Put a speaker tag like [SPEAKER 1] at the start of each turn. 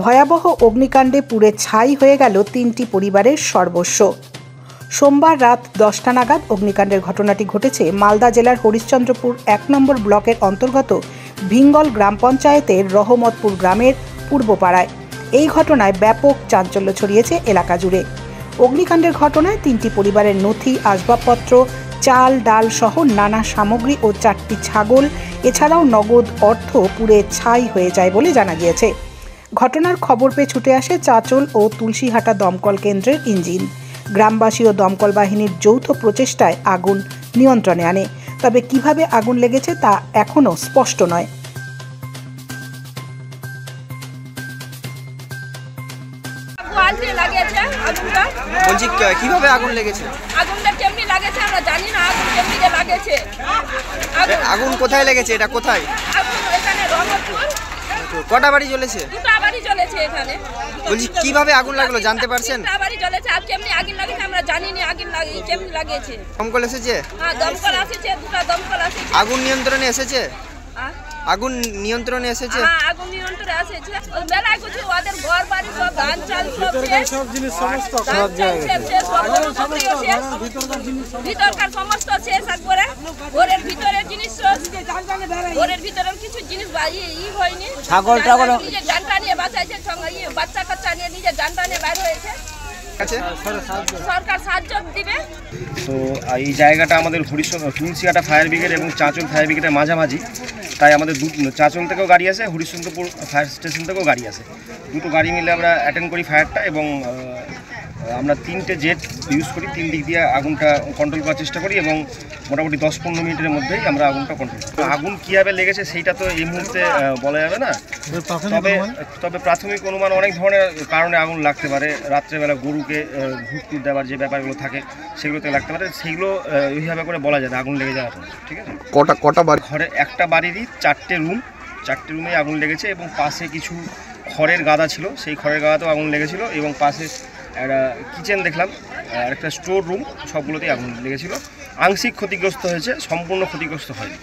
[SPEAKER 1] ভয়াবহ অগ্নিকাণ্ডে পুড়ে ছাই হয়ে গেল 3টি পরিবারের সর্বস্ব। সোমবার রাত 10টা নাগাদ অগ্নিকাণ্ডের ঘটনাটি ঘটেছে মালদা জেলার হরিশ্চন্দ্রপুর 1 নম্বর ব্লকের অন্তর্গত ভিঙ্গল গ্রাম পঞ্চায়েতের রহমতপুর গ্রামের পূর্বপাড়ায়। এই ঘটনায় ব্যাপক চাঞ্চল্য ছড়িয়েছে এলাকা জুড়ে। অগ্নিকাণ্ডের ঘটনায় 3টি পরিবারের নথি, আসবাবপত্র, চাল, ডাল সহ নানা সামগ্রী ও 4টি ছাগল এছাড়াও নগদ অর্থ পুড়ে ছাই হয়ে যায় বলে জানা গিয়েছে। ঘটনার খবর পেয়ে ছুটে আসে চাঁচল ও তুলসীহাটা দমকল কেন্দ্রের ইঞ্জিন। গ্রামবাসী ও দমকল বাহিনীর যৌথ প্রচেষ্টায় আগুন নিয়ন্ত্রণে আনে। তবে কিভাবে আগুন লেগেছে তা এখনো স্পষ্ট নয়।
[SPEAKER 2] কিভাবে আগুন লেগেছে?
[SPEAKER 3] আগুনটা কেমনি লাগেছে আমরা জানি না। আগুন কেমনি যে লাগেছে?
[SPEAKER 2] আগুন কোথায় লেগেছে? এটা কোথায়?
[SPEAKER 3] আগুন এখানে রহমতপুর।
[SPEAKER 2] কটা বাড়ি জ্বলেছে?
[SPEAKER 3] দুটো বাড়ি জ্বলেছে এখানে।
[SPEAKER 2] বলছি কিভাবে আগুন লাগলো জানতে পারছেন?
[SPEAKER 3] দুটো বাড়ি জ্বলেছে। আর কেমনি আগুন লাগেছে আমরা জানি না। আগুন কেমনি লাগেছে?
[SPEAKER 2] দমকল এসেছে?
[SPEAKER 3] হ্যাঁ, দমকল এসেছে, দুটো দমকল এসেছে।
[SPEAKER 2] আগুন নিয়ন্ত্রণে এসেছে? আগুন নিয়ন্ত্রণে এসেছে?
[SPEAKER 3] হ্যাঁ, আগুন নিয়ন্ত্রণে এসেছে। ওই বেলায় কিছু ওদের ঘর বাড়ি সব ধান চাল সব জিনিস সমস্ত সব জায়গায় ভিতরকার সমস্ত শেষ একবারে। ঘরের ভিতরের জিনিস ঘরের ভিতরের কিছু জিনিস ই হয়নি।
[SPEAKER 2] ছাগল টাগল
[SPEAKER 3] নিজের জানটা নিয়ে বাঁচাইছে, সঙ্গে বাচ্চা কাচ্চা নিয়ে নিজের জানটা নিয়ে বাইর হয়েছে। সরকার সাহায্য দিবে।
[SPEAKER 4] তো এই জায়গাটা আমাদের তুলসীহাটা ফায়ার ব্রিগেড এবং চাঁচল ফায়ার ব্রিগেডের মাঝামাঝি, তাই আমাদের চাঁচল থেকেও গাড়ি আসে, হরিশ্চন্দ্রপুর ফায়ার স্টেশন থেকেও গাড়ি আসে। দুটো গাড়ি মিলে আমরা অ্যাটেন্ড করি ফায়ারটা এবং আমরা 3টে জেট ইউজ করি। 3 দিক দিয়ে আগুনটা কন্ট্রোল করার চেষ্টা করি এবং মোটামুটি 10-15 মিনিটের মধ্যেই আমরা আগুনটা কন্ট্রোল করি। আগুন কীভাবে লেগেছে সেইটা তো এই মুহূর্তে বলা যাবে না। তবে প্রাথমিক অনুমান অনেক ধরনের কারণে আগুন লাগতে পারে। রাত্রেবেলা গরুকে ভুট্টুর দেওয়ার যে ব্যাপারগুলো থাকে সেগুলোতে লাগতে পারে। সেইগুলো ওইভাবে করে বলা যায় আগুন লেগে যাওয়ার পর। ঠিক আছে,
[SPEAKER 2] কটা বাড়ি?
[SPEAKER 4] ঘরে একটা বাড়িরই 4টে রুমে আগুন লেগেছে এবং পাশে কিছু খড়ের গাদা ছিল, সেই খড়ের গাদাতেও আগুন লেগেছিল এবং পাশে একটা কিচেন দেখলাম আর একটা স্টোর রুম, সবগুলোতেই আগুন লেগেছিল। আংশিক ক্ষতিগ্রস্ত হয়েছে, সম্পূর্ণ ক্ষতিগ্রস্ত হয়নি।